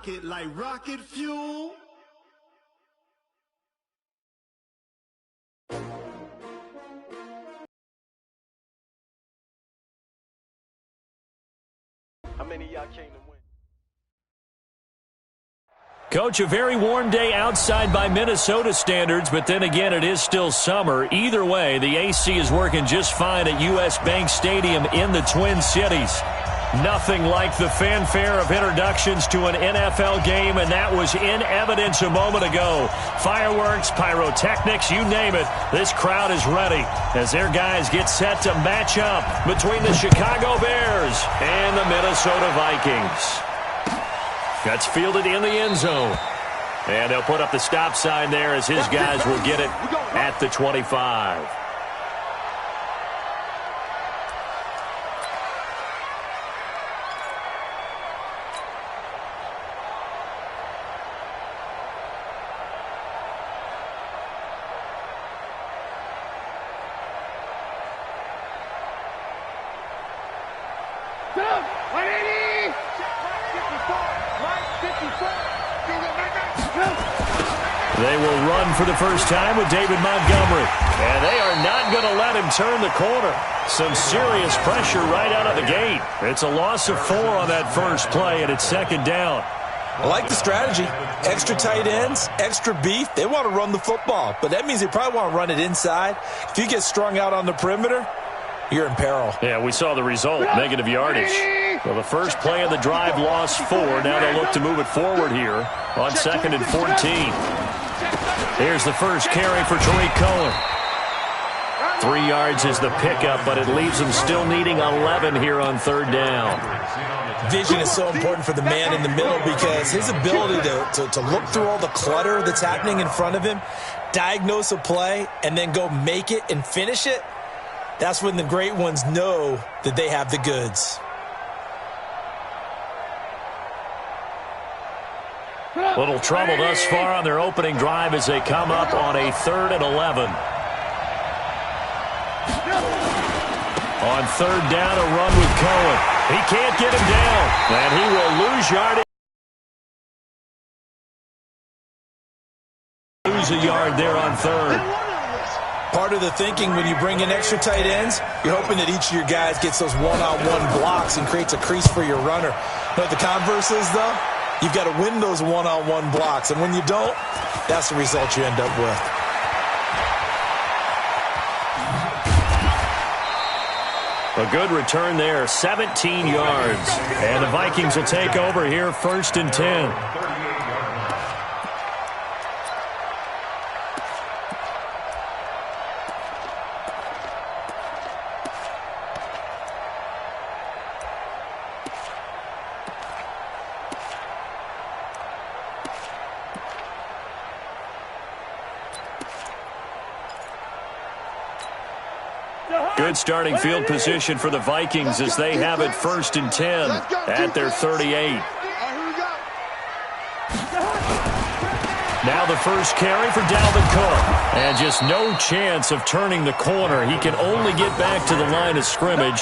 it like rocket fuel. How many of y'all came to win? Coach, a very warm day outside by Minnesota standards, but then again, it is still summer. Either way, the AC is working just fine at U.S. Bank Stadium in the Twin Cities. Nothing like the fanfare of introductions to an NFL game, and that was in evidence a moment ago. Fireworks, pyrotechnics, you name it. This crowd is ready as their guys get set to match up between the Chicago Bears and the Minnesota Vikings. That's fielded in the end zone. And they'll put up the stop sign there as his guys will get it at the 25. They will run for the first time with David Montgomery. And they are not going to let him turn the corner. Some serious pressure right out of the gate. It's a loss of 4 on that first play, and it's second down. I like the strategy. Extra tight ends, extra beef. They want to run the football, but that means they probably want to run it inside. If you get strung out on the perimeter, you're in peril. Yeah, we saw the result, negative yardage. Well, the first play of the drive lost 4. Now they look to move it forward here on 2nd and 14. Here's the first carry for Tariq Cohen. 3 yards is the pickup, but it leaves them still needing 11 here on third down. Vision is so important for the man in the middle because his ability to look through all the clutter that's happening in front of him, diagnose a play, and then go make it and finish it, that's when the great ones know that they have the goods. Little trouble thus far on their opening drive as they come up on a 3rd and 11. On third down, a run with Cohen. He can't get him down, and he will lose yardage. Lose a yard there on third. Part of the thinking when you bring in extra tight ends, you're hoping that each of your guys gets those one-on-one blocks and creates a crease for your runner. But the converse is, though, you've got to win those one-on-one blocks. And when you don't, that's the result you end up with. A good return there, 17 yards. And the Vikings will take over here, 1st and 10. Good starting field position for the Vikings as they have it 1st and 10 at their 38. Now the first carry for Dalvin Cook. And just no chance of turning the corner. He can only get back to the line of scrimmage.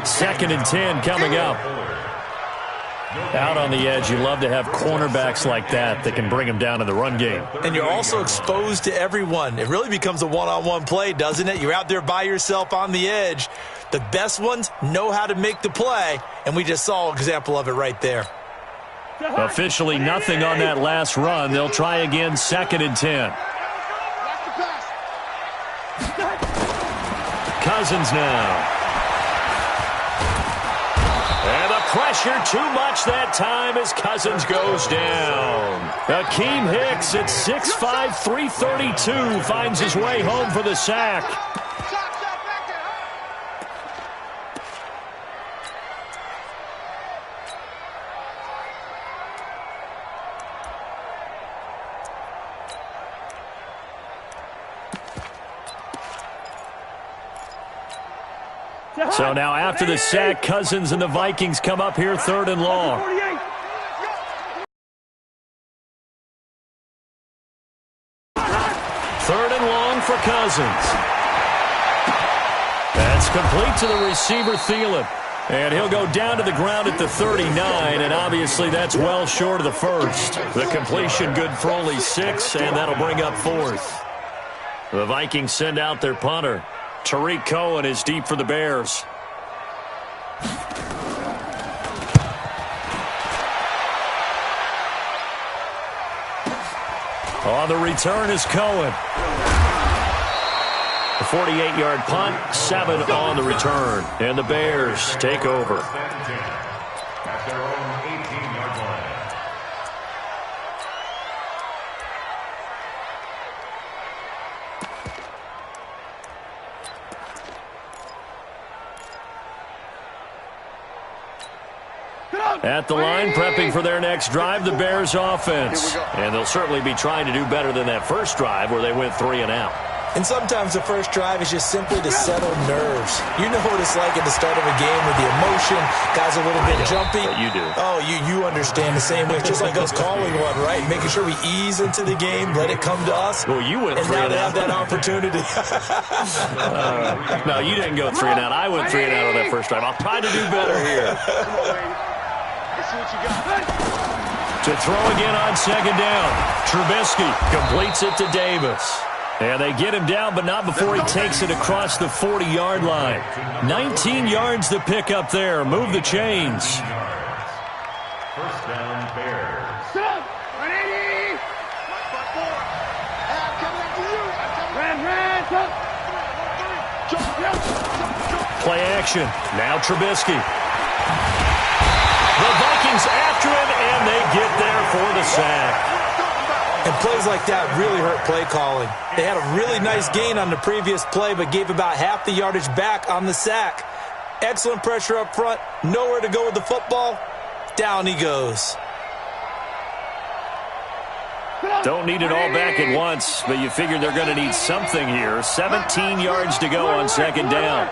2nd and 10 coming up. Out on the edge, you love to have cornerbacks like that can bring them down in the run game. And you're also exposed to everyone. It really becomes a one-on-one play, doesn't it? You're out there by yourself on the edge. The best ones know how to make the play, and we just saw an example of it right there. Officially nothing on that last run. They'll try again, 2nd and 10. Cousins now. And the pressure too much that time as Cousins goes down. Akeem Hicks at 6'5", 332 finds his way home for the sack. So now after the sack, Cousins and the Vikings come up here 3rd and long. 3rd and long for Cousins. That's complete to the receiver, Thielen. And he'll go down to the ground at the 39, and obviously that's well short of the first. The completion good for only 6, and that'll bring up 4th. The Vikings send out their punter. Tariq Cohen is deep for the Bears. On the return is Cohen. A 48-yard punt, 7 on the return. And the Bears take over. At their own 18-yard line. At the line, prepping for their next drive, the Bears offense. And they'll certainly be trying to do better than that first drive where they went 3 and out. And sometimes the first drive is just simply to settle nerves. You know what it's like at the start of a game with the emotion. Guys a little bit jumpy. But you do. Oh, you understand the same way. Just like us calling one, right? Making sure we ease into the game, let it come to us. Well, you went 3 and now and they out. have that opportunity. No, you didn't go 3 and out. I went 3 and out on that first drive. I'll try to do better here. Let's see what you got. To throw again on second down. Trubisky completes it to Davis. And they get him down, but not before he takes it across the 40-yard line. 19 yards to pick up there. Move the chains. First down, Bears. Stop! 180! Coming after you! Play action. Now Trubisky. The Vikings after him, and they get there for the sack. And plays like that really hurt play calling. They had a really nice gain on the previous play, but gave about half the yardage back on the sack. Excellent pressure up front. Nowhere to go with the football. Down he goes. Don't need it all back at once, but you figure they're going to need something here. 17 yards to go on second down.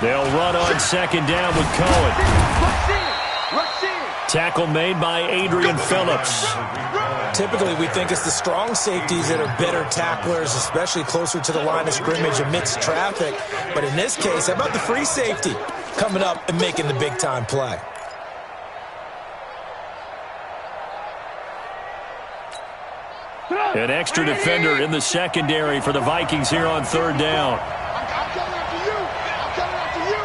They'll run on second down with Cohen. Tackle made by Adrian Phillips. Typically, we think it's the strong safeties that are better tacklers, especially closer to the line of scrimmage amidst traffic. But in this case, how about the free safety coming up and making the big-time play? An extra defender in the secondary for the Vikings here on third down. I'm coming after you! I'm coming after you!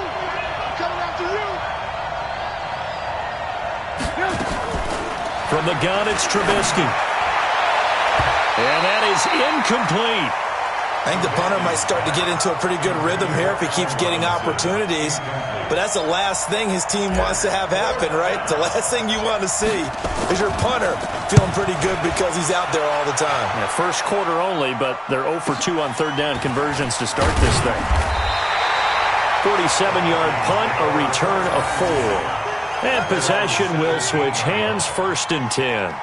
I'm coming after you! From the gun, it's Trubisky. And that is incomplete. I think the punter might start to get into a pretty good rhythm here if he keeps getting opportunities. But that's the last thing his team wants to have happen, right? The last thing you want to see is your punter feeling pretty good because he's out there all the time. Yeah, first quarter only, but they're 0 for 2 on third down conversions to start this thing. 47-yard punt, a return of 4. And possession will switch hands, 1st and 10.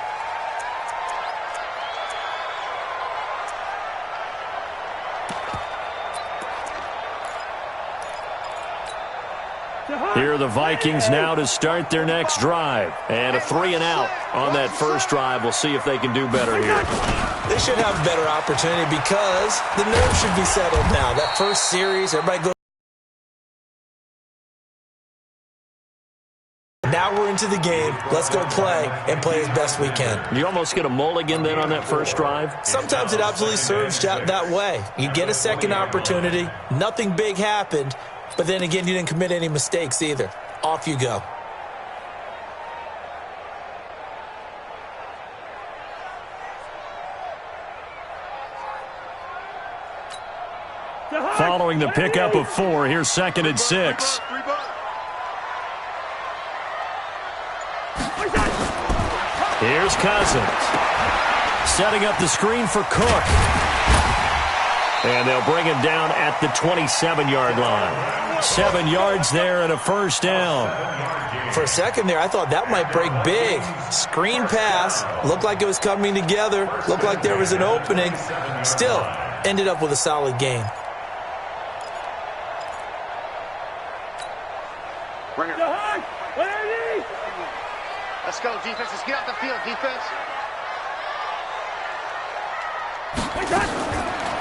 Here are the Vikings now to start their next drive. And a 3 and out on that first drive. We'll see if they can do better here. They should have a better opportunity because the nerves should be settled now. That first series, everybody goes. Now we're into the game. Let's go play and play as best we can. You almost get a mulligan then on that first drive? Sometimes it absolutely serves that way. You get a second opportunity. Nothing big happened. But then again, you didn't commit any mistakes either. Off you go. Following the pickup of 4, here's 2nd and 6. Here's Cousins. Setting up the screen for Cook. And they'll bring him down at the 27-yard line. 7 yards there and a first down. For a second there, I thought that might break big. Screen pass. Looked like it was coming together. Looked like there was an opening. Still, ended up with a solid gain. Let's go, defense. Let's get off the field, defense.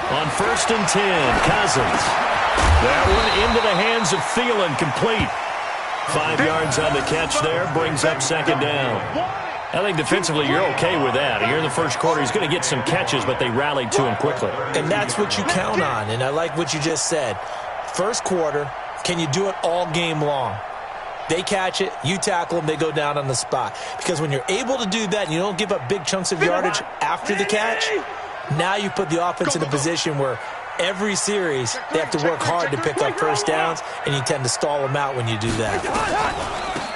On 1st and 10, Cousins. That one into the hands of Thielen, complete. 5 yards on the catch there, brings up second down. I think defensively you're okay with that. Here in the first quarter, he's going to get some catches, but they rallied to him quickly. And that's what you count on, and I like what you just said. First quarter, can you do it all game long? They catch it, you tackle them, they go down on the spot. Because when you're able to do that and you don't give up big chunks of yardage after the catch, now you put the offense in a position where every series they have to work hard to pick up first downs, and you tend to stall them out when you do that.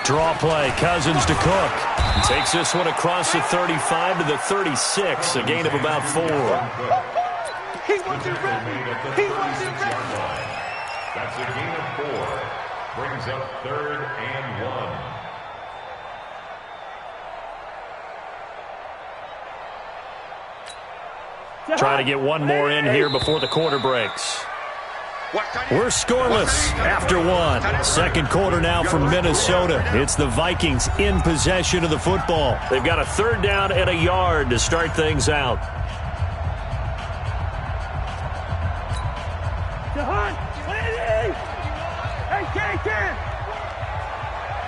Draw play, Cousins to Cook. He takes this one across the 35 to the 36, a gain of about 4. He wasn't ready. He wasn't ready. That's a gain of 4. Brings up 3rd and 1. Trying to get one more in here before the quarter breaks. We're scoreless after one. Second quarter now from Minnesota. It's the Vikings in possession of the football. They've got a 3rd down and a yard to start things out.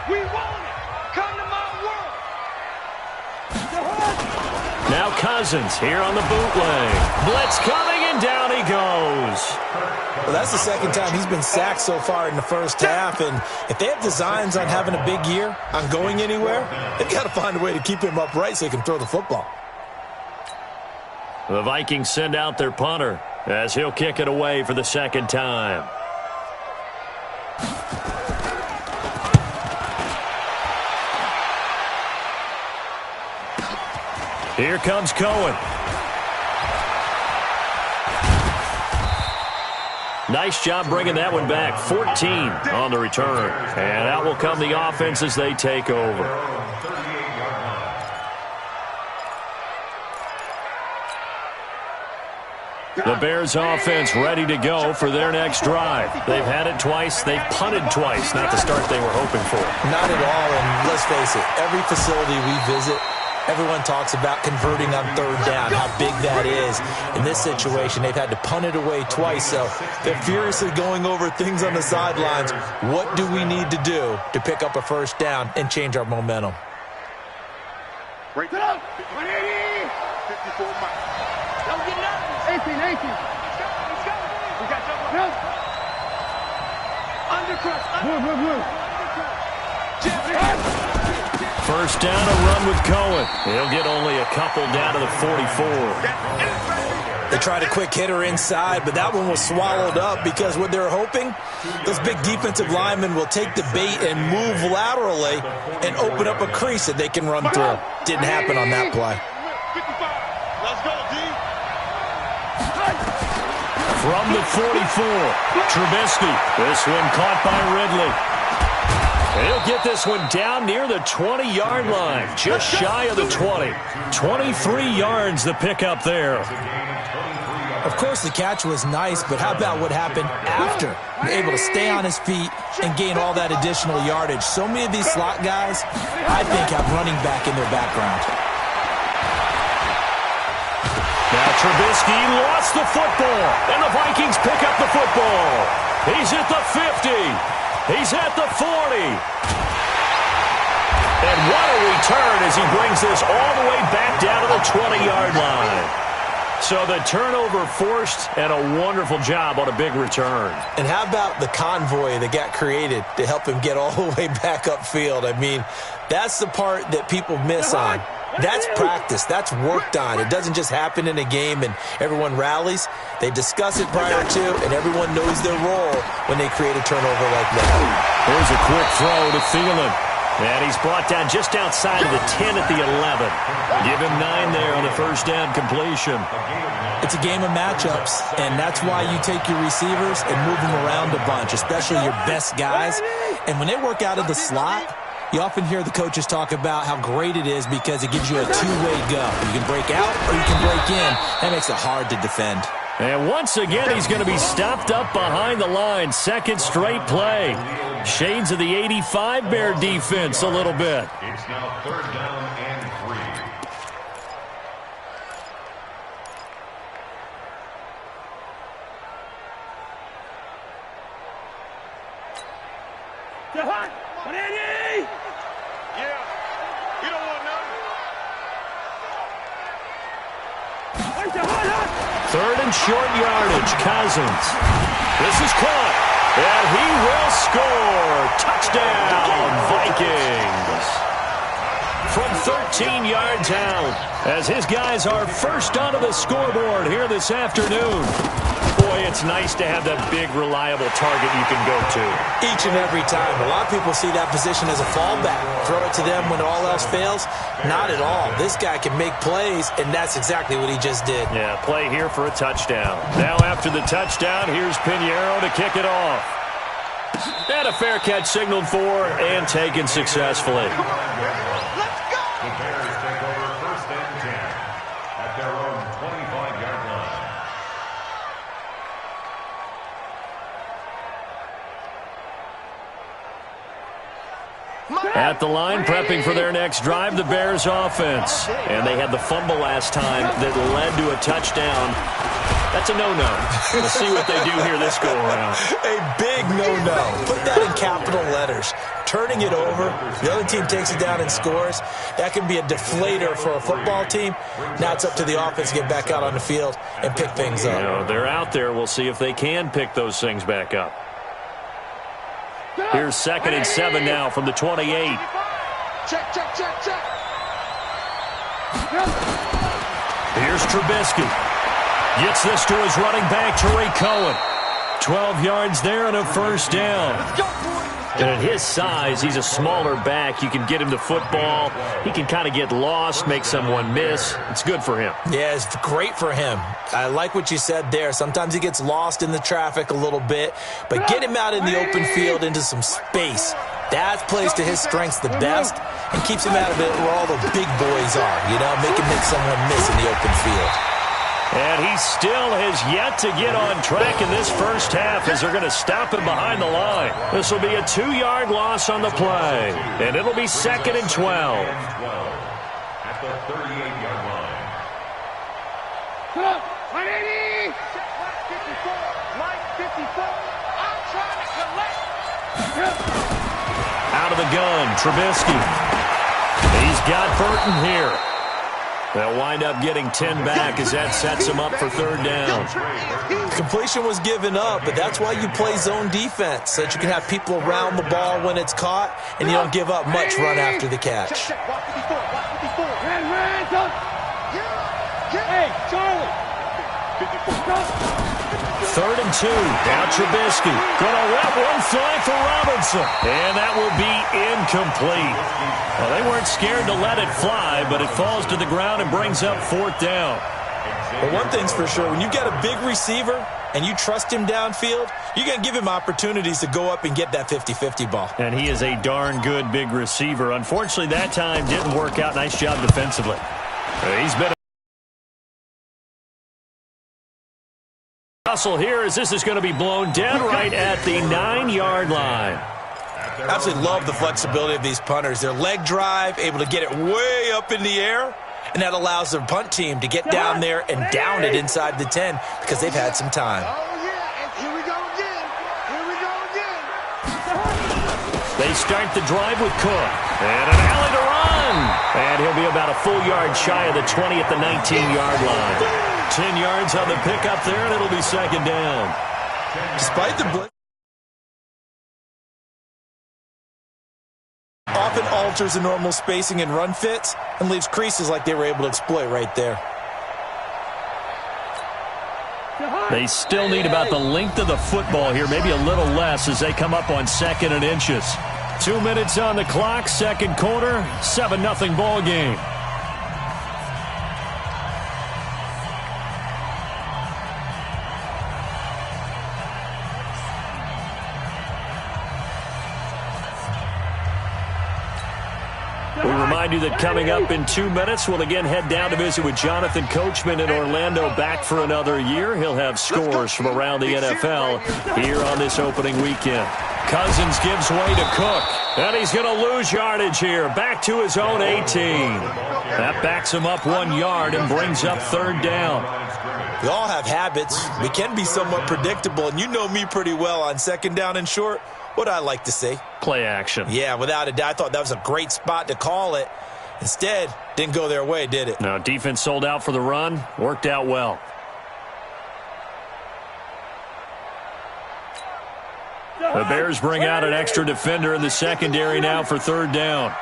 We want it. Come to my world. Now Cousins here on the bootleg. Blitz coming, and down he goes. Well, that's the second time he's been sacked so far in the first half, and if they have designs on having a big year, on going anywhere, they've got to find a way to keep him upright so he can throw the football. The Vikings send out their punter as he'll kick it away for the second time. Here comes Cohen. Nice job bringing that one back. 14 on the return. And out will come the offense as they take over. The Bears offense ready to go for their next drive. They've had it twice. They've punted twice. Not the start they were hoping for. Not at all, and let's face it, every facility we visit, everyone talks about converting on 3rd down, how big that is. In this situation, they've had to punt it away twice, so they're furiously going over things on the sidelines. What do we need to do to pick up a first down and change our momentum? Break it up. 180. 54 miles. Don't get nothing. 18. Let's go. We got double. Undercrust. Move. First down, a run with Cohen. He'll get only a couple down to the 44. They tried a quick hitter inside, but that one was swallowed up because what they're hoping, those big defensive linemen will take the bait and move laterally and open up a crease that they can run through. Didn't happen on that play. 55. Let's go, D. From the 44, Trubisky. This one caught by Ridley. He'll get this one down near the 20-yard line, just shy of the 20. 23 yards the pickup there. Of course, the catch was nice, but how about what happened after? Able to stay on his feet and gain all that additional yardage. So many of these slot guys, I think, have running back in their background. Now Trubisky lost the football, and the Vikings pick up the football. He's at the 50. He's at the 40. And what a return as he brings this all the way back down to the 20-yard line. So the turnover forced, and a wonderful job on a big return. And how about the convoy that got created to help him get all the way back upfield? I mean, that's the part that people miss on. That's practice. That's worked on. It doesn't just happen in a game and everyone rallies. They discuss it prior to, and everyone knows their role when they create a turnover like that. Here's a quick throw to Thielen. And he's brought down just outside of the 10 at the 11. Give him 9 there on the first down completion. It's a game of matchups, and that's why you take your receivers and move them around a bunch, especially your best guys. And when they work out of the slot, you often hear the coaches talk about how great it is because it gives you a two-way go. You can break out or you can break in. That makes it hard to defend. And once again, he's going to be stopped up behind the line. Second straight play. Shades of the 85 Bear defense a little bit. It's now 3rd down and 3. 180. Yeah. You don't want none. Third and short yardage. Cousins. This is caught. And he will score. Touchdown, Vikings. From 13 yards out, as his guys are first onto the scoreboard here this afternoon. Boy, it's nice to have that big, reliable target you can go to. Each and every time. A lot of people see that position as a fallback. Throw it to them when all else fails. Not at all. This guy can make plays, and that's exactly what he just did. Yeah, play here for a touchdown. Now after the touchdown, here's Pinheiro to kick it off. And a fair catch signaled for and taken successfully. The Bears take over first and 10 at their own 25-yard line. At the line, prepping for their next drive, the Bears offense. And they had the fumble last time that led to a touchdown. That's a no-no. We'll see what they do here this go-around. A big no-no. Put that in capital letters. Turning it over, the other team takes it down and scores. That can be a deflator for a football team. Now it's up to the offense to get back out on the field and pick things up. You know, they're out there. We'll see if they can pick those things back up. Here's 2nd and 7 now from the 28. Check. Here's Trubisky. Gets this to his running back, Tariq Cohen. 12 yards there and a first down. And at his size, he's a smaller back. You can get him the football. He can kind of get lost, make someone miss. It's good for him. Yeah, it's great for him. I like what you said there. Sometimes he gets lost in the traffic a little bit, but get him out in the open field into some space. That plays to his strengths the best and keeps him out of it where all the big boys are, you know, make him make someone miss in the open field. And he still has yet to get on track in this first half as they're going to stop him behind the line. This will be a 2-yard loss on the play, and it'll be 2nd and 12. At the 38-yard line. Come on, 180. Line 54. I'm trying to collect. Out of the gun, Trubisky. He's got Burton here. They'll wind up getting 10 back as that sets him up for 3rd down. Completion was given up, but that's why you play zone defense, so that you can have people around the ball when it's caught, and you don't give up much run after the catch. Hey, Charlie. 3rd and 2. Now Trubisky. Gonna let one fly for Robinson. And that will be incomplete. Well, they weren't scared to let it fly, but it falls to the ground and brings up 4th down. But one thing's for sure, when you've got a big receiver and you trust him downfield, you're going to give him opportunities to go up and get that 50-50 ball. And he is a darn good big receiver. Unfortunately, that time didn't work out. Nice job defensively. He's been hustle here as this is going to be blown dead right at the 9-yard line. Absolutely love the flexibility of these punters. Their leg drive, able to get it way up in the air, and that allows their punt team to get down there and down it inside the 10 because they've had some time. Oh, yeah, and here we go again. They start the drive with Cook. And an alley to run. And he'll be about a full yard shy of the 20 at the 19-yard line. 10 yards on the pickup there, and it'll be 2nd down. Despite the blitz, often alters the normal spacing and run fits and leaves creases like they were able to exploit right there. They still need about the length of the football here, maybe a little less as they come up on 2nd and inches. 2 minutes on the clock, 2nd quarter, 7-0 ball game. We remind you that coming up in 2 minutes, we'll again head down to visit with Jonathan Coachman in Orlando, back for another year. He'll have scores from around the NFL here on this opening weekend. Cousins gives way to Cook, and he's going to lose yardage here, back to his own 18. That backs him up 1 yard and brings up 3rd down. We all have habits. We can be somewhat predictable, and you know me pretty well on 2nd down and short. What I like to see. Play action. Yeah, without a doubt. I thought that was a great spot to call it. Instead, didn't go their way, did it? No, defense sold out for the run. Worked out well. The Bears bring out an extra defender in the secondary now for third down.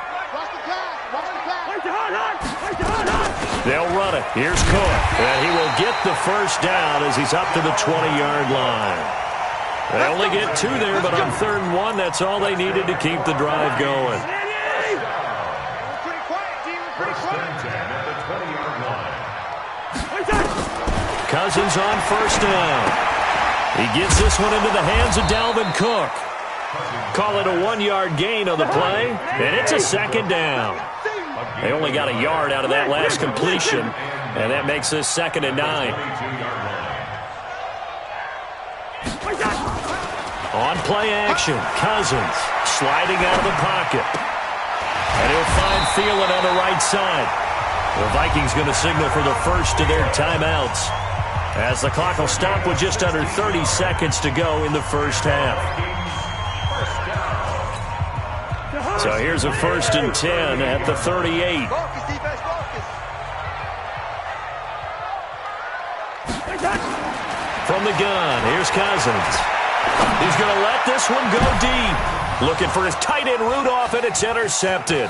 They'll run it. Here's Cook. And he will get the first down as he's up to the 20-yard line. They only get 2 there, but on 3rd and 1, that's all they needed to keep the drive going. Cousins on first down. He gets this one into the hands of Dalvin Cook. Call it a 1-yard gain on the play, and it's a 2nd down. They only got a yard out of that last completion, and that makes this 2nd and 9. On play action, Cousins sliding out of the pocket. And he'll find Thielen on the right side. The Vikings going to signal for the first of their timeouts, as the clock will stop with just under 30 seconds to go in the first half. So here's a 1st and 10 at the 38. From the gun, here's Cousins. He's going to let this one go deep. Looking for his tight end Rudolph, and it's intercepted.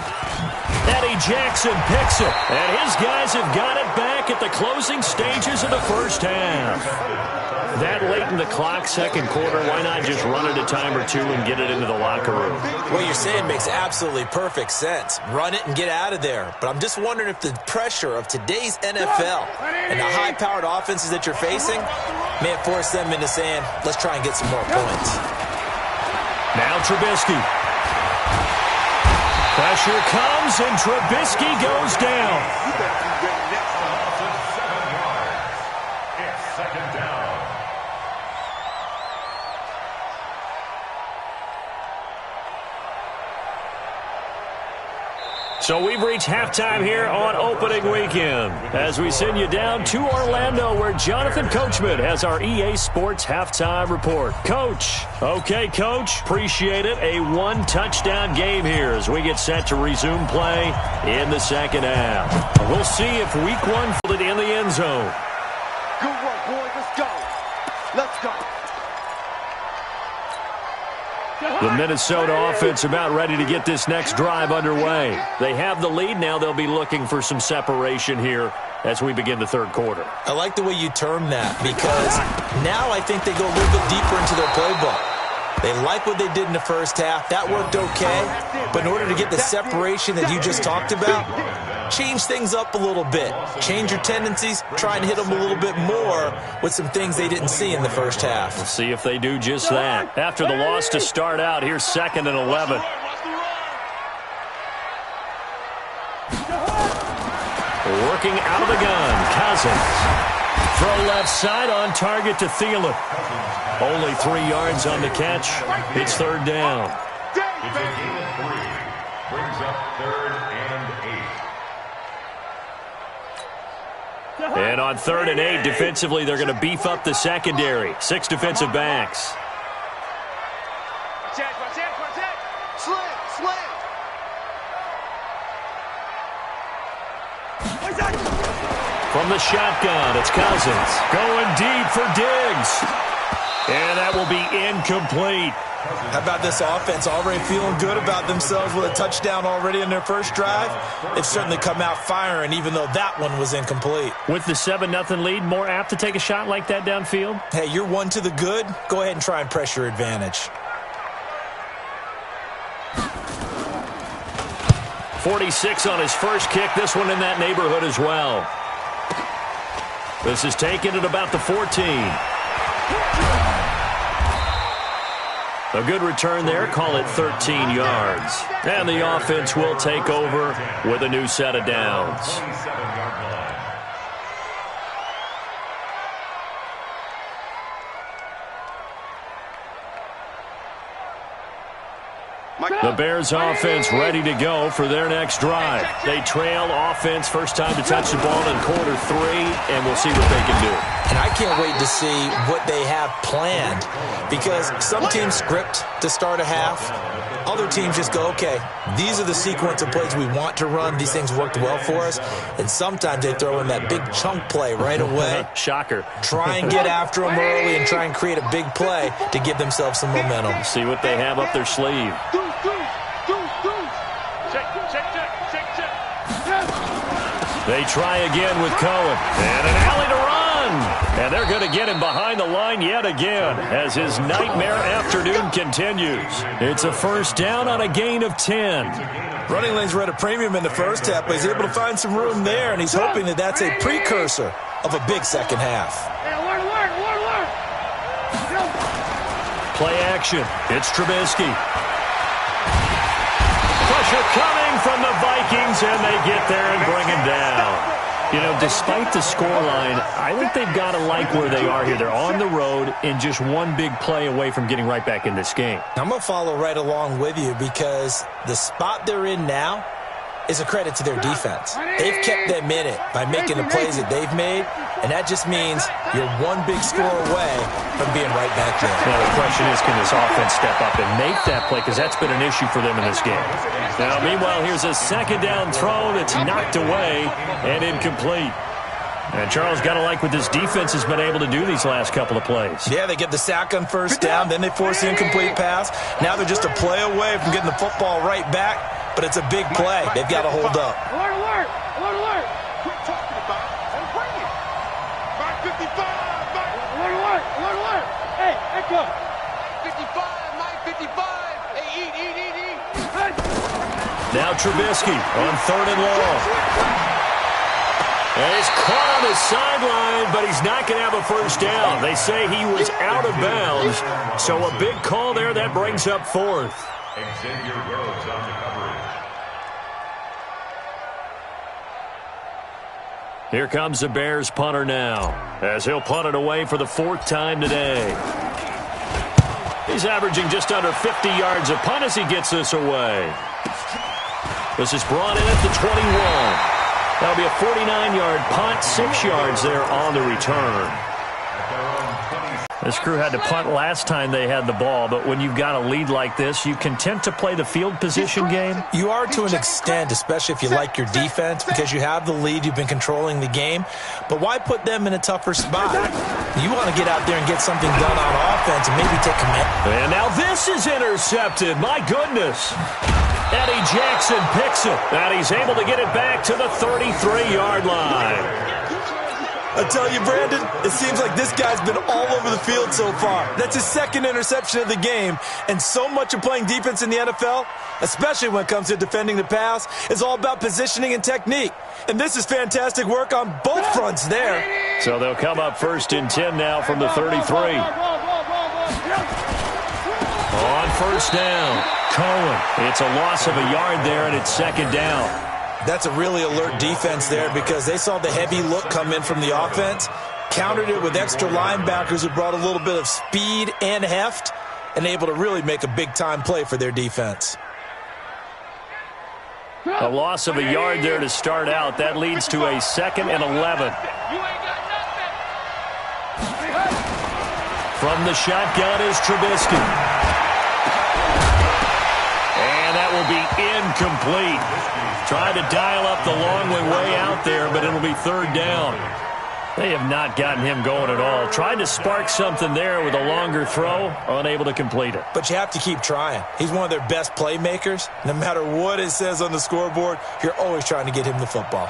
Eddie Jackson picks it, and his guys have got it back at the closing stages of the first half. That late in the clock, 2nd quarter, why not just run it a time or 2 and get it into the locker room? What you're saying makes absolutely perfect sense. Run it and get out of there. But I'm just wondering if the pressure of today's NFL and the high-powered offenses that you're facing may have forced them into saying, let's try and get some more points. Now Trubisky. Pressure comes, and Trubisky goes down. It's 2nd down. So we've reached halftime here on opening weekend as we send you down to Orlando, where Jonathan Coachman has our EA Sports halftime report. Coach. Okay, Coach. Appreciate it. A 1-touchdown game here as we get set to resume play in the 2nd half. We'll see if week 1 filled it in the end zone. Good work, boys. Let's go. Let's go. The Minnesota offense about ready to get this next drive underway. They have the lead. Now they'll be looking for some separation here as we begin the 3rd quarter. I like the way you term that, because now I think they go a little bit deeper into their playbook. They like what they did in the first half. That worked okay. But in order to get the separation that you just talked about, change things up a little bit. Change your tendencies. Try and hit them a little bit more with some things they didn't see in the first half. We'll see if they do just that. After the loss to start out, here's 2nd and 11. Working out of the gun, Cousins. Throw left side on target to Thielen. Only 3 yards on the catch. It's 3rd down. It's a gain of 3. Brings up 3rd and 8. And on 3rd and 8, defensively, they're going to beef up the secondary. 6 defensive backs. From the shotgun, it's Cousins. Going deep for Diggs. And that will be incomplete. How about this offense already feeling good about themselves with a touchdown already in their first drive? They've certainly come out firing, even though that one was incomplete. With the 7-0 lead, more apt to take a shot like that downfield? Hey, you're 1 to the good. Go ahead and try and press your advantage. 46 on his first kick. This one in that neighborhood as well. This is taken at about the 14. A good return there. Call it 13 yards. And the offense will take over with a new set of downs. 27-yard line. The Bears offense ready to go for their next drive. They trail offense, first time to touch the ball in quarter 3, and we'll see what they can do. And I can't wait to see what they have planned, because some teams script to start a half. Other teams just go, okay, these are the sequence of plays we want to run. These things worked well for us. And sometimes they throw in that big chunk play right away. Shocker. Try and get after them early and try and create a big play to give themselves some momentum. See what they have up their sleeve. They try again with Cohen. And an alley to run. And they're going to get him behind the line yet again as his nightmare afternoon continues. It's a first down on a gain of 10. Running lanes were at a premium in the first half, but he's able to find some room there, and he's hoping that that's a precursor of a big second half. Play action. It's Trubisky. Pressure coming from the Vikings, and they get there and bring him down. You know, despite the scoreline, I think they've got to like where they are here. They're on the road and just one big play away from getting right back in this game. I'm going to follow right along with you because the spot they're in now is a credit to their defense. They've kept them in it by making the plays that they've made, and that just means you're one big score away from being right back there. Now, the question is, can this offense step up and make that play? Because that's been an issue for them in this game. Now, meanwhile, here's a second down throw that's knocked away and incomplete. And Charles, got to like what this defense has been able to do these last couple of plays. Yeah, they get the sack on first down, then they force the incomplete pass. Now they're just a play away from getting the football right back, but it's a big play. They've got to hold up. Alert! Quit talking about it and bring it. 555, Mike. Alert! Hey, echo. 55, Mike, 55. Hey, eat. Now Trubisky on 3rd and long. And he's caught on the sideline, but he's not going to have a first down. They say he was out of bounds, so a big call there that brings up 4th. Xavier Rhodes on the coverage. Here comes the Bears punter now, as he'll punt it away for the 4th time today. He's averaging just under 50 yards a punt as he gets this away. This is brought in at the 21. That'll be a 49-yard punt, 6 yards there on the return. This crew had to punt last time they had the ball, but when you've got a lead like this, you content to play the field position game? You are to an extent, especially if you like your defense, because you have the lead, you've been controlling the game. But why put them in a tougher spot? You want to get out there and get something done on offense and maybe take command. And now this is intercepted. My goodness. Eddie Jackson picks it, and he's able to get it back to the 33-yard line. I tell you, Brandon, it seems like this guy's been all over the field so far. That's his 2nd interception of the game, and so much of playing defense in the NFL, especially when it comes to defending the pass, is all about positioning and technique. And this is fantastic work on both fronts there. So they'll come up 1st and 10 now from the 33. On 1st down, Cohen. It's a loss of a yard there, and it's 2nd down. That's a really alert defense there because they saw the heavy look come in from the offense, countered it with extra linebackers who brought a little bit of speed and heft, and able to really make a big-time play for their defense. A loss of a yard there to start out. That leads to a 2nd and 11. From the shotgun is Trubisky. And that will be incomplete. Tried to dial up the long way out there, but it'll be 3rd down. They have not gotten him going at all. Tried to spark something there with a longer throw, unable to complete it. But you have to keep trying. He's one of their best playmakers. No matter what it says on the scoreboard, you're always trying to get him the football.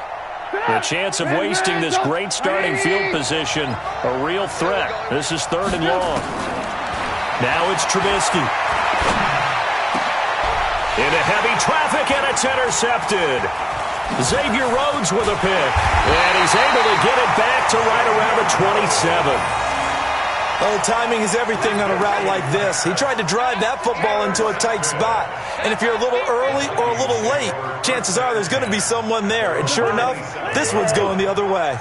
The chance of wasting this great starting field position, a real threat. This is 3rd and long. Now it's Trubisky. Into heavy traffic, and it's intercepted. Xavier Rhodes with a pick, and he's able to get it back to right around the 27. Oh, timing is everything on a route like this. He tried to drive that football into a tight spot. And if you're a little early or a little late, chances are there's going to be someone there. And sure enough, this one's going the other way.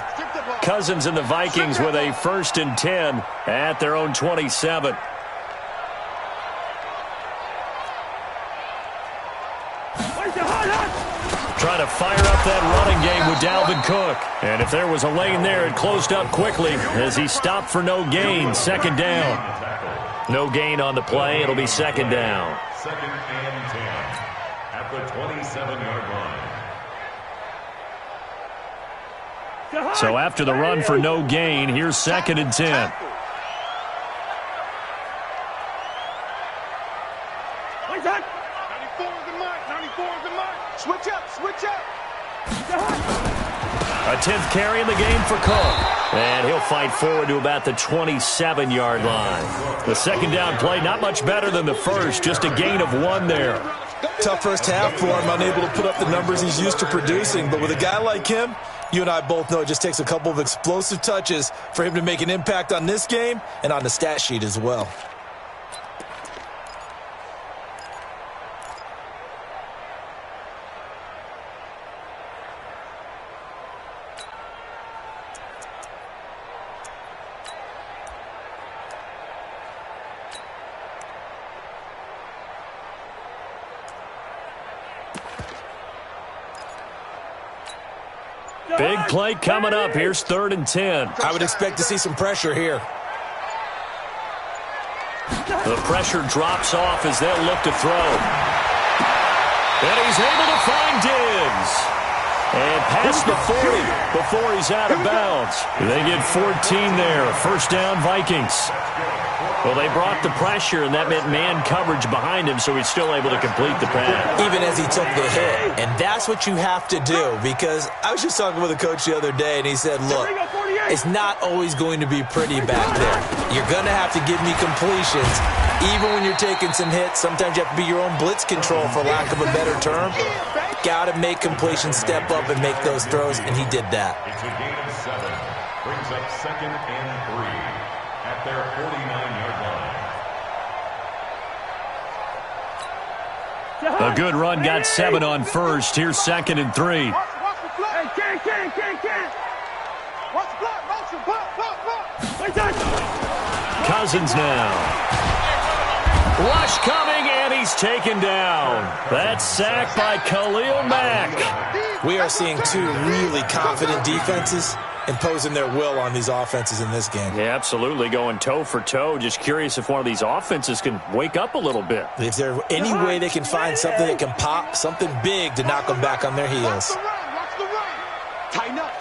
Cousins and the Vikings with a 1st and 10 at their own 27. Trying to fire up that running game with Dalvin Cook. And if there was a lane there, it closed up quickly as he stopped for no gain. Second down. No gain on the play. It'll be second down. Second and 10 at the 27-yard line. So after the run for no gain, here's second and 10. 94 is the mark. 94 is the mark. Switch up. Switch up. A 10th carry in the game for Cook. And he'll fight forward to about the 27-yard line. The second down play, not much better than the first, just a gain of 1 there. Tough first half for him, unable to put up the numbers he's used to producing. But with a guy like him, you and I both know it just takes a couple of explosive touches for him to make an impact on this game and on the stat sheet as well. Big play coming up. Here's third and 10. I would expect to see some pressure here. The pressure drops off as they'll look to throw. And he's able to find Diggs. And past the 40 before he's out of bounds. They get 14 there. First down, Vikings. Well, they brought the pressure, and that meant man coverage behind him, so he's still able to complete the pass. Even as he took the hit. And that's what you have to do, because I was just talking with a coach the other day, and he said, look, it's not always going to be pretty back there. You're going to have to give me completions. Even when you're taking some hits, sometimes you have to be your own blitz control, for lack of a better term. Got to make completions, step up, and make those throws, and he did that. It's a gain of 7. Brings up second and 3 at their 49-yard line. A good run, got 7 on first. Here's second and 3. Watch the block. Hey, can't. Watch the block. Motion. Block. Cousins now. Rush coming, and he's taken down. That's sacked by Khalil Mack. We are seeing two really confident defenses imposing their will on these offenses in this game. Yeah, absolutely, going toe for toe. Just curious if one of these offenses can wake up a little bit. If there's any way they can find something that can pop, something big to knock them back on their heels. Watch the run. Tighten up.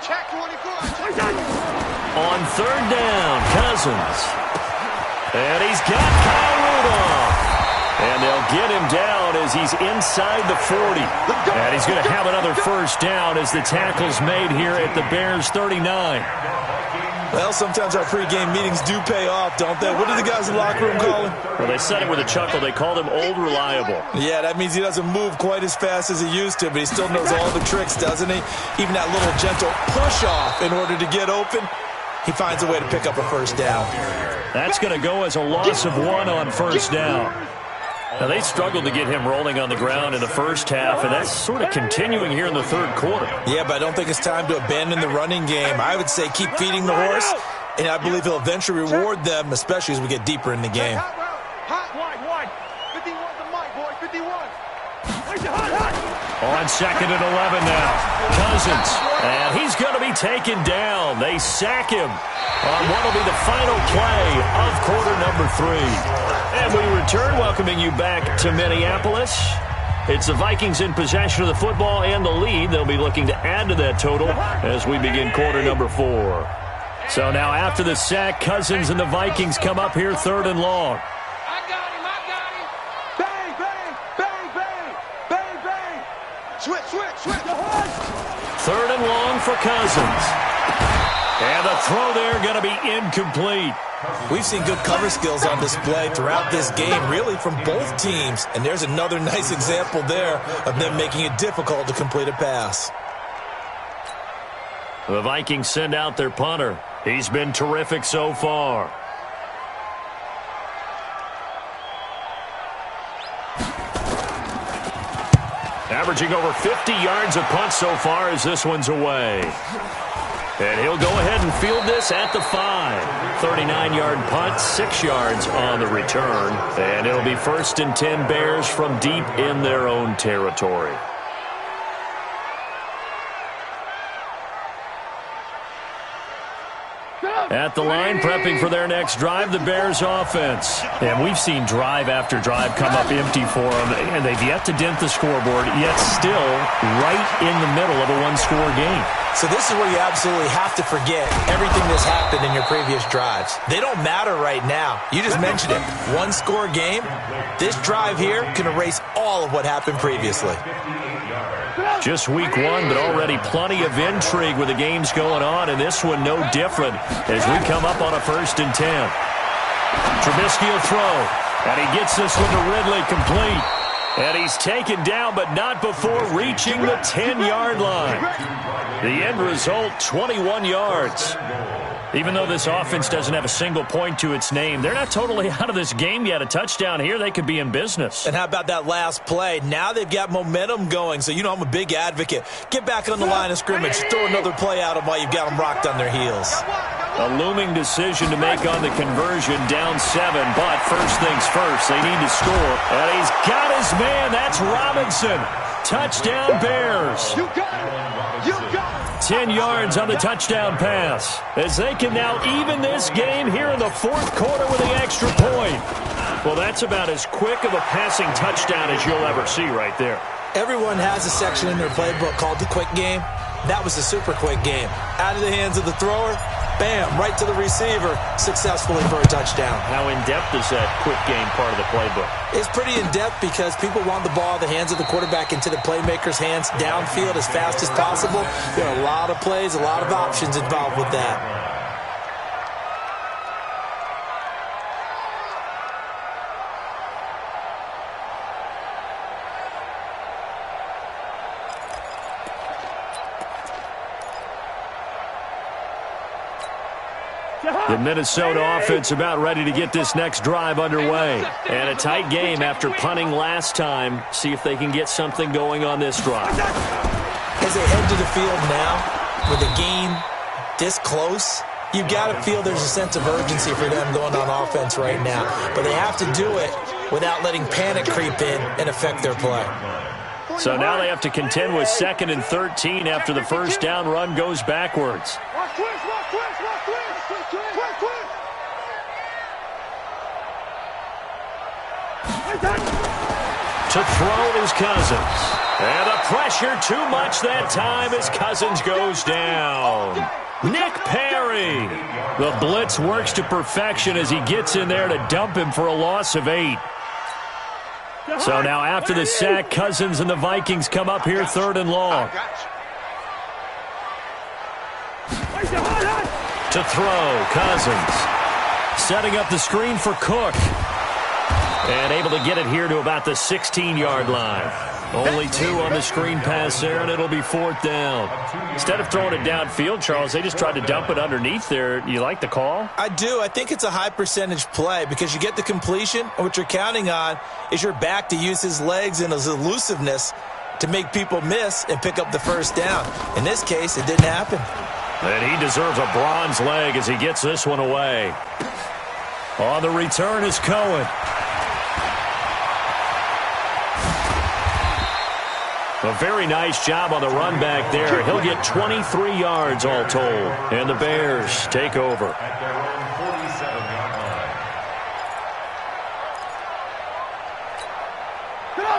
Check 24. On third down, Cousins. And he's got Kyle Rudolph. And they'll get him down as he's inside the 40. And he's going to have another first down as the tackle's made here at the Bears' 39. Well, sometimes our pregame meetings do pay off, don't they? What do the guys in the locker room call him? Well, they said it with a chuckle. They called him Old Reliable. Yeah, that means he doesn't move quite as fast as he used to, but he still knows all the tricks, doesn't he? Even that little gentle push-off in order to get open, he finds a way to pick up a first down. That's going to go as a loss of 1 on first down. Now, they struggled to get him rolling on the ground in the first half, and that's sort of continuing here in the third quarter. Yeah, but I don't think it's time to abandon the running game. I would say keep feeding the horse, and I believe he'll eventually reward them, especially as we get deeper in the game. Wide. 51 the mic, boy. 51. On second and 11 now. Cousins. And he's going to be taken down. They sack him on what will be the final play of quarter number 3. And we return, welcoming you back to Minneapolis. It's the Vikings in possession of the football and the lead. They'll be looking to add to that total as we begin quarter number 4. So now after the sack, Cousins and the Vikings come up here third and long. I got him. Bang. Switch. Third and long for Cousins. And the throw there going to be incomplete. We've seen good cover skills on display throughout this game, really from both teams. And there's another nice example there of them making it difficult to complete a pass. The Vikings send out their punter. He's been terrific so far. Averaging over 50 yards a punt so far as this one's away. And he'll go ahead and field this at the 5. 39-yard punt, 6 yards on the return. And it'll be 1st and 10 Bears from deep in their own territory. At the line, prepping for their next drive, the Bears offense. And we've seen drive after drive come up empty for them, and they've yet to dent the scoreboard, yet still right in the middle of a one-score game. So this is where you absolutely have to forget everything that's happened in your previous drives. They don't matter right now. You just mentioned it. One-score game. This drive here can erase all of what happened previously. Just week 1, but already plenty of intrigue with the games going on, and this one no different as we come up on a 1st and 10. Trubisky will throw, and he gets this one to Ridley complete. And he's taken down, but not before reaching the 10-yard line. The end result, 21 yards. Even though this offense doesn't have a single point to its name, they're not totally out of this game yet. A touchdown here, they could be in business. And how about that last play? Now they've got momentum going, so you know I'm a big advocate. Get back on the line of scrimmage. Throw another play at them while you've got them rocked on their heels. A looming decision to make on the conversion, down 7, but first things first, they need to score. And he's got his man. That's Robinson. Touchdown, Bears. You got it. You got it. 10 yards on the touchdown pass as they can now even this game here in the 4th quarter with the extra point. Well, that's about as quick of a passing touchdown as you'll ever see right there. Everyone has a section in their playbook called the quick game. That was a super quick game. Out of the hands of the thrower, bam, right to the receiver, successfully for a touchdown. How in-depth is that quick game part of the playbook? It's pretty in-depth because people want the ball in the hands of the quarterback into the playmaker's hands downfield as fast as possible. There are a lot of plays, a lot of options involved with that. The Minnesota offense about ready to get this next drive underway. And a tight game after punting last time. See if they can get something going on this drive. As they head to the field now, with the game this close, you've got to feel there's a sense of urgency for them going on offense right now. But they have to do it without letting panic creep in and affect their play. So now they have to contend with 2nd and 13 after the first down run goes backwards. To throw is Cousins. And the pressure too much that time as Cousins goes down. Nick Perry. The blitz works to perfection as he gets in there to dump him for a loss of 8. So now after the sack, Cousins and the Vikings come up here 3rd and long. To throw, Cousins. Setting up the screen for Cook. And able to get it here to about the 16-yard line. Only 2 on the screen pass there, and it'll be 4th down. Instead of throwing it downfield, Charles, they just tried to dump it underneath there. You like the call? I do. I think it's a high-percentage play because you get the completion, and what you're counting on is your back to use his legs and his elusiveness to make people miss and pick up the first down. In this case, it didn't happen. And he deserves a bronze leg as he gets this one away. On the return is Cohen. A very nice job on the run back there. He'll get 23 yards all told. And the Bears take over. At their own 47-yard line.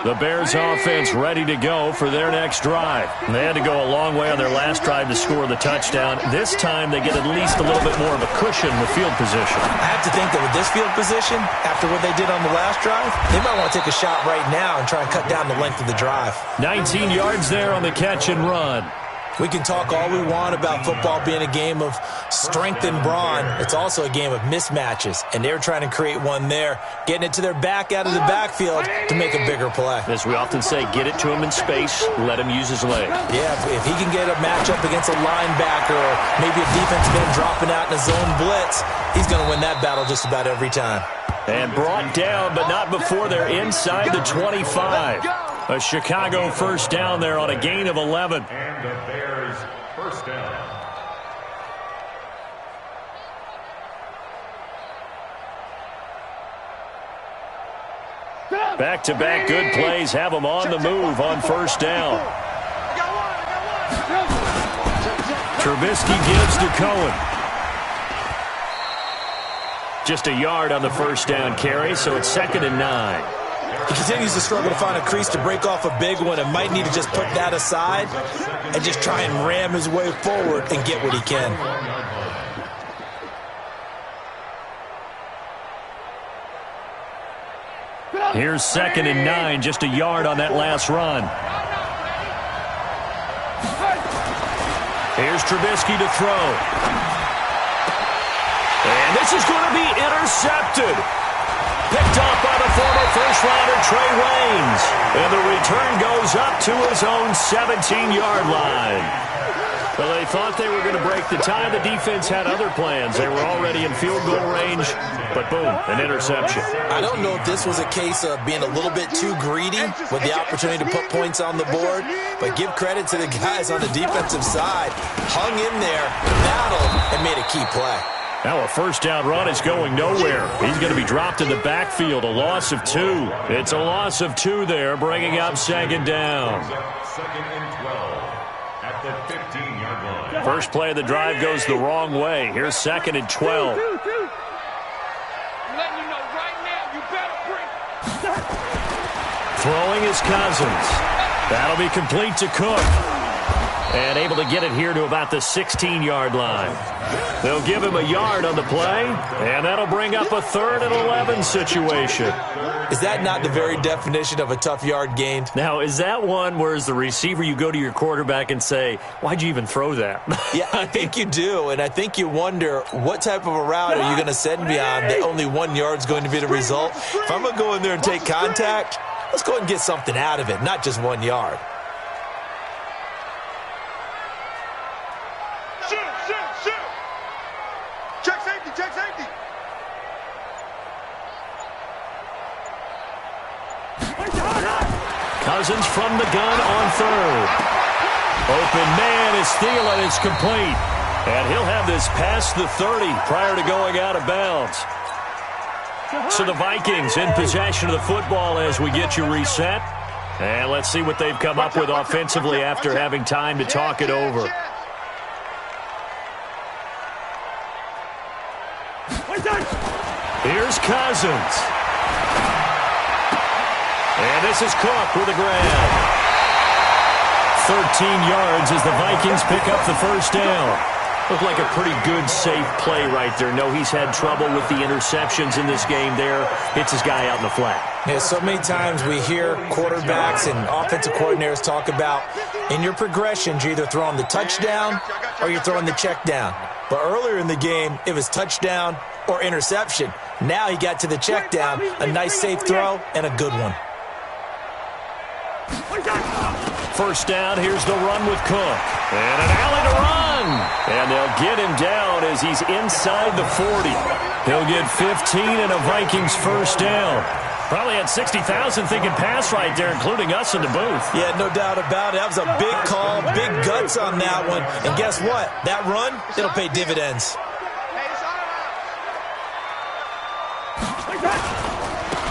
The Bears offense ready to go for their next drive. They had to go a long way on their last drive to score the touchdown. This time they get at least a little bit more of a cushion with field position. I have to think that with this field position, after what they did on the last drive, they might want to take a shot right now and try and cut down the length of the drive. 19 yards there on the catch and run. We can talk all we want about football being a game of strength and brawn. It's also a game of mismatches, and they're trying to create one there, getting it to their back out of the backfield to make a bigger play. As we often say, get it to him in space, let him use his leg. Yeah, if he can get a matchup against a linebacker or maybe a defensive end dropping out in a zone blitz, he's going to win that battle just about every time. And brought down, but not before they're inside the 25. A Chicago first down there on a gain of 11. And the Bears first down. Back-to-back good plays have them on the move on first down. Trubisky gives to Cohen. Just a yard on the first down carry, so it's 2nd and 9. He continues to struggle to find a crease to break off a big one and might need to just put that aside and just try and ram his way forward and get what he can. Here's 2nd and 9, just a yard on that last run. Here's Trubisky to throw. And this is going to be intercepted. Picked off by the former first-rounder Trey Waynes. And the return goes up to his own 17-yard line. Well, they thought they were going to break the tie. The defense had other plans. They were already in field goal range, but boom, an interception. I don't know if this was a case of being a little bit too greedy with the opportunity to put points on the board, but give credit to the guys on the defensive side. Hung in there, battled, and made a key play. Now a first down run is going nowhere. He's going to be dropped in the backfield, a loss of 2. It's a loss of 2 there, bringing up 2nd down. 2nd and 12 at the 15-yard line. First play of the drive goes the wrong way. Here's 2nd and 12. I'm letting you know right now, you better bring. Throwing is Cousins. That'll be complete to Cook. And able to get it here to about the 16-yard line. They'll give him a yard on the play, and that'll bring up a 3rd and 11 situation. Is that not the very definition of a tough yard gained? Now, is that one where as the receiver you go to your quarterback and say, why'd you even throw that? Yeah, I think you do, and I think you wonder what type of a route are you going to send me on that only 1 yard's going to be the result? If I'm going to go in there and take contact, let's go ahead and get something out of it, not just 1 yard. Check safety. Cousins from the gun on 3rd. Open man is Thielen. It's complete. And he'll have this past the 30 prior to going out of bounds. So the Vikings in possession of the football as we get you reset. And let's see what they've come up with offensively after having time to talk it over. Here's Cousins. And this is Cook with a grab. 13 yards as the Vikings pick up the first down. Looked like a pretty good, safe play right there. No, he's had trouble with the interceptions in this game there. Hits his guy out in the flat. Yeah, so many times we hear quarterbacks and offensive coordinators talk about in your progressions, you're either throwing the touchdown or you're throwing the check down. But earlier in the game, it was touchdown or interception. Now he got to the check down, a nice safe throw, and a good one. First down, here's the run with Cook. And an alley to run. And they'll get him down as he's inside the 40. He'll get 15 and a Vikings first down. Probably had 60,000 thinking pass right there, including us in the booth. Yeah, no doubt about it. That was a big call, big guts on that one. And guess what? That run, it'll pay dividends.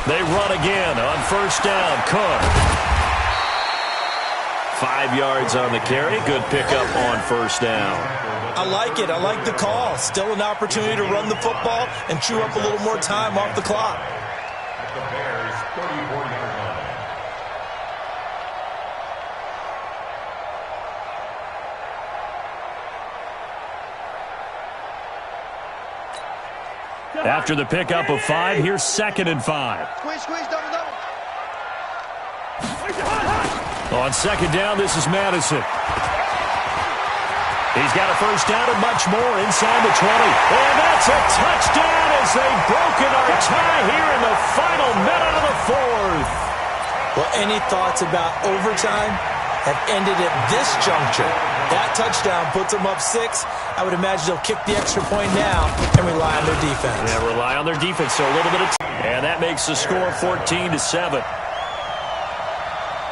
They run again on first down. Cook. 5 yards on the carry. Good pickup on first down. I like it. I like the call. Still an opportunity to run the football and chew up a little more time off the clock. At the Bears' 34-yard line. After the pickup of 5, here's 2nd and 5. Squeeze, double. On second down, this is Madison. He's got a first down and much more inside the 20. And that's a touchdown as they've broken our tie here in the final minute of the 4th. Well, any thoughts about overtime have ended at this juncture. That touchdown puts them up 6. I would imagine they'll kick the extra point now and rely on their defense. Yeah, rely on their defense. So a little bit of and that makes the score 14-7.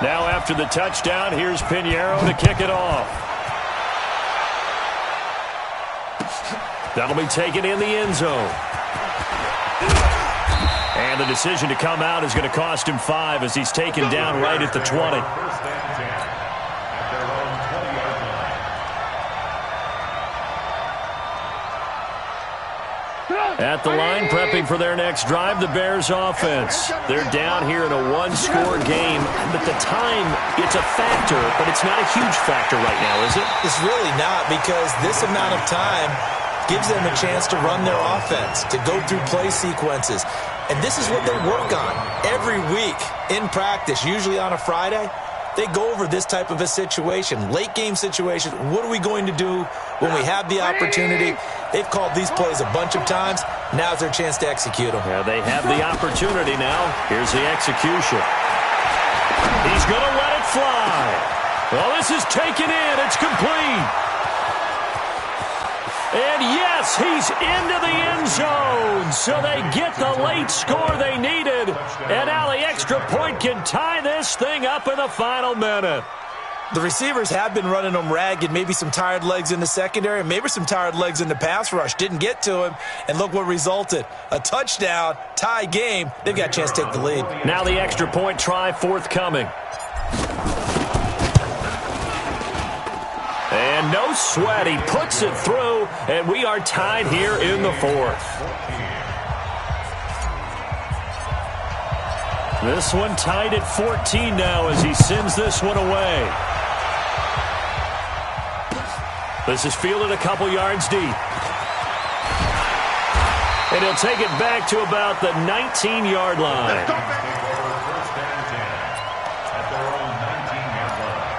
Now after the touchdown, here's Pinheiro to kick it off. That'll be taken in the end zone. And And the decision to come out is going to cost him 5 as he's taken down right at the 20. First and 10 at their own 20-yard line. At the line, prepping for their next drive, the Bears offense. They're down here in a one-score game. But the time, it's a factor, but it's not a huge factor right now, is it? It's really not, because this amount of time gives them a chance to run their offense, to go through play sequences. And this is what they work on every week in practice, usually on a Friday. They go over this type of a situation, late-game situation. What are we going to do when we have the opportunity? They've called these plays a bunch of times. Now's their chance to execute them. Yeah, they have the opportunity now. Here's the execution. He's going to let it fly. Well, this is taken in. It's complete. And yes, he's into the end zone. So they get the late score they needed. And now the extra point can tie this thing up in the final minute. The receivers have been running them ragged, maybe some tired legs in the secondary, maybe some tired legs in the pass rush. Didn't get to him, and look what resulted. A touchdown, tie game. They've got a chance to take the lead. Now the extra point try forthcoming. And no sweat, he puts it through, and we are tied here in the fourth. This one tied at 14 now as he sends this one away. This is fielded a couple yards deep. And he'll take it back to about the 19-yard line. First and 10 at their own 19-yard line.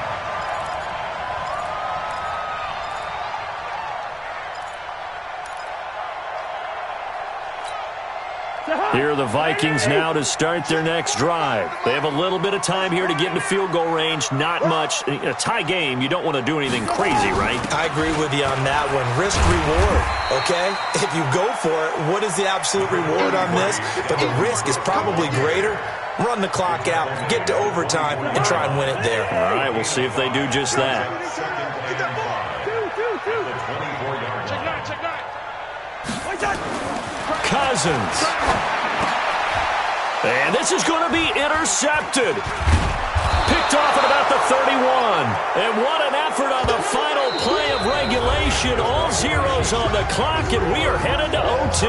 Here are the Vikings now to start their next drive. They have a little bit of time here to get into field goal range. Not much. In a tie game, you don't want to do anything crazy, right? I agree with you on that one. Risk reward, okay? If you go for it, what is the absolute reward on this? But the risk is probably greater. Run the clock out, get to overtime, and try and win it there. All right, we'll see if they do just that. Cousins. And this is going to be intercepted. Picked off at about the 31. And what an effort on the final play of regulation. All zeros on the clock, and we are headed to OT.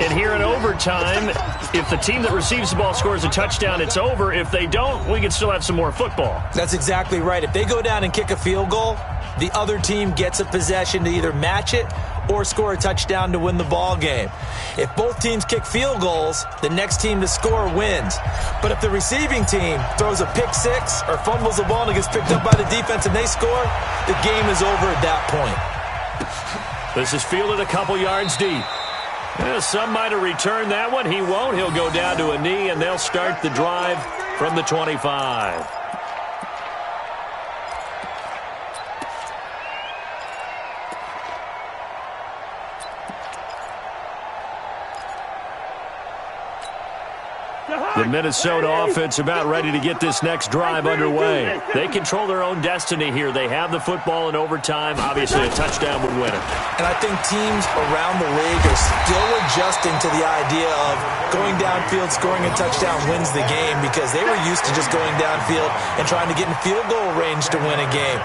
And here in overtime, if the team that receives the ball scores a touchdown, it's over. If they don't, we can still have some more football. That's exactly right. If they go down and kick a field goal, the other team gets a possession to either match it or score a touchdown to win the ball game. If both teams kick field goals, the next team to score wins. But if the receiving team throws a pick six or fumbles the ball and it gets picked up by the defense and they score, the game is over at that point. This is fielded a couple yards deep. Some might have returned that one. He won't. He'll go down to a knee, and they'll start the drive from the 25. The Minnesota offense about ready to get this next drive underway. They control their own destiny here. They have the football in overtime. Obviously, a touchdown would win it. And I think teams around the league are still adjusting to the idea of going downfield, scoring a touchdown wins the game, because they were used to just going downfield and trying to get in field goal range to win a game.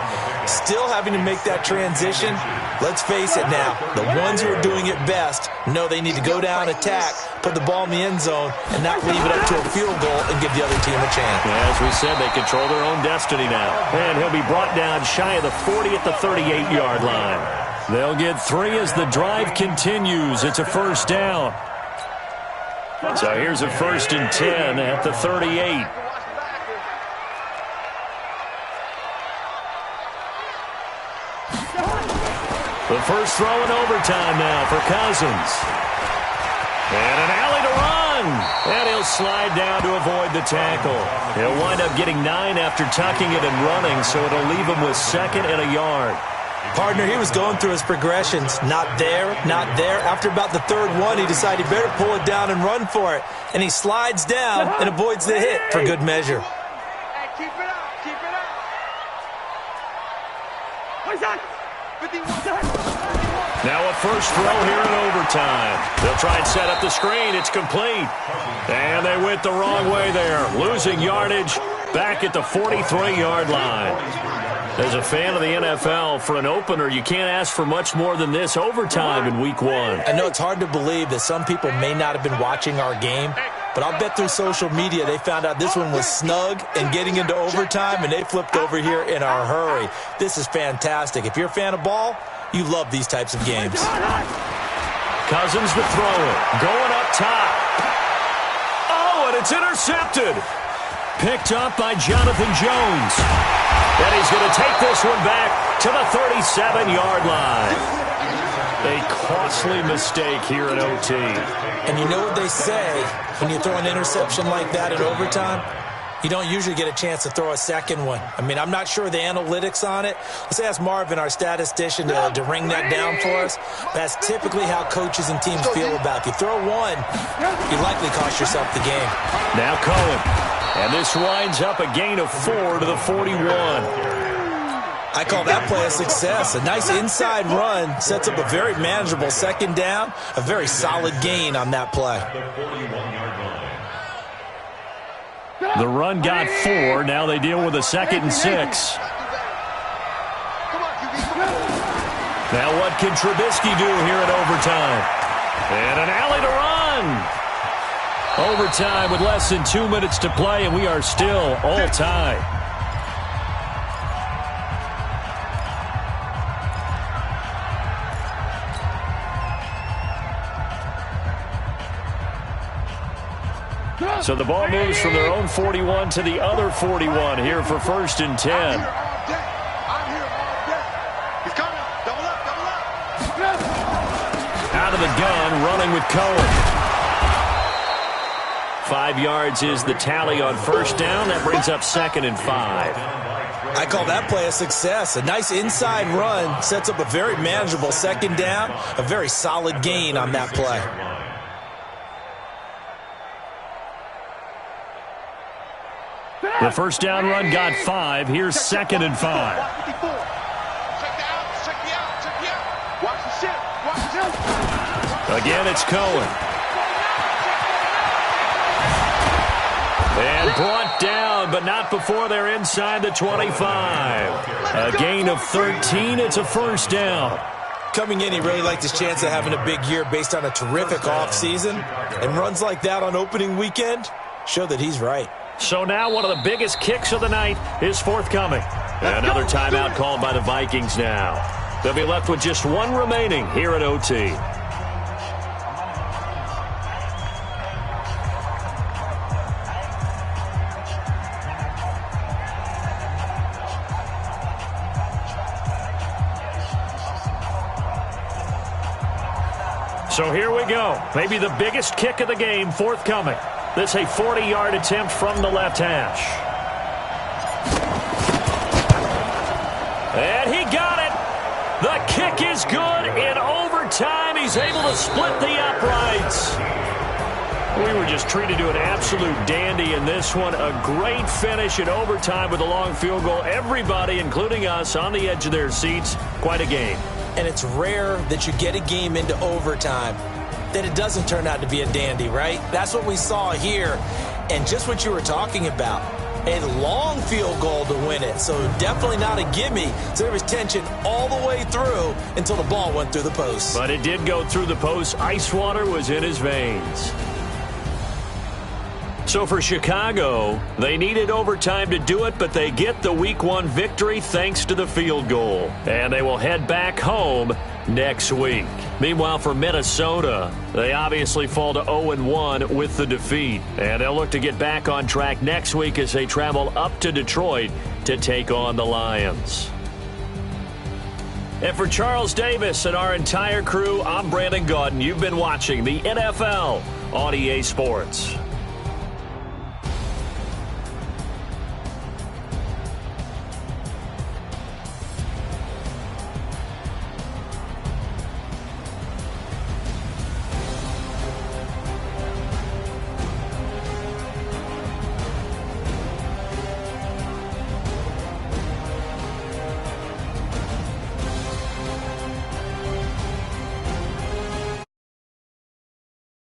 Still having to make that transition. Let's face it now, the ones who are doing it best know they need to go down, attack, put the ball in the end zone, and not leave it up to a field goal and give the other team a chance. As we said, they control their own destiny now. And he'll be brought down shy of the 40 at the 38-yard line. They'll get 3 as the drive continues. It's a first down. So here's a 1st and 10 at the 38. The first throw in overtime now for Cousins. And an alley to run. And he'll slide down to avoid the tackle. He'll wind up getting 9 after tucking it and running, so it'll leave him with 2nd and a yard. Partner, he was going through his progressions. Not there, not there. After about the 3rd one, he decided he better pull it down and run for it. And he slides down and avoids the hit for good measure. Hey, keep it up, keep it up. 51. Now a first throw here in overtime. They'll try and set up the screen. It's complete. And they went the wrong way there, losing yardage back at the 43-yard line. As a fan of the NFL, for an opener, you can't ask for much more than this overtime in Week 1. I know it's hard to believe that some people may not have been watching our game, but I'll bet through social media they found out this one was snug and getting into overtime, and they flipped over here in a hurry. This is fantastic. If you're a fan of ball, you love these types of games. Cousins to throw it. Going up top. Oh, and it's intercepted. Picked up by Jonathan Jones. And he's going to take this one back to the 37-yard line. A costly mistake here in OT. And you know what they say, when you throw an interception like that in overtime, you don't usually get a chance to throw a second one. I mean, I'm not sure the analytics on it. Let's ask Marvin, our statistician, to ring that down for us. That's typically how coaches and teams feel about it. If you throw one, you likely cost yourself the game. Now Cohen. And this winds up a gain of 4 to the 41. I call that play a success. A nice inside run sets up a very manageable second down. A very solid gain on that play. The run got 4. Now they deal with a 2nd and 6. Now what can Trubisky do here in overtime? And an alley to run. Overtime with less than 2 minutes to play, and we are still all tied. So the ball moves from their own 41 to the other 41 here for 1st and 10. I'm here all day. He's coming. Double up. Out of the gun, running with Cohen. 5 yards is the tally on 1st down. That brings up 2nd and 5. I call that play a success. A nice inside run sets up a very manageable second down. A very solid gain on that play. The 1st down run got 5. Here's 2nd and 5. Check the out. Watch the shit. Again, it's Cohen. And brought down, but not before they're inside the 25. A gain of 13. It's a 1st down. Coming in, he really liked his chance of having a big year based on a terrific offseason. And runs like that on opening weekend show that he's right. So now one of the biggest kicks of the night is forthcoming. Another timeout called by the Vikings now. They'll be left with just one remaining here at OT. So here we go. Maybe the biggest kick of the game forthcoming. This a 40-yard attempt from the left hash. And he got it. The kick is good in overtime. He's able to split the uprights. We were just treated to an absolute dandy in this one. A great finish in overtime with a long field goal. Everybody, including us, on the edge of their seats. Quite a game. And it's rare that you get a game into overtime that it doesn't turn out to be a dandy, right? That's what we saw here. And just what you were talking about, a long field goal to win it. So definitely not a gimme. So there was tension all the way through until the ball went through the post. But it did go through the post. Ice water was in his veins. So for Chicago, they needed overtime to do it, but they get the Week 1 victory thanks to the field goal. And they will head back home next week. Meanwhile, for Minnesota, they obviously fall to 0-1 with the defeat. And they'll look to get back on track next week as they travel up to Detroit to take on the Lions. And for Charles Davis and our entire crew, I'm Brandon Gaudin. You've been watching the NFL on EA Sports.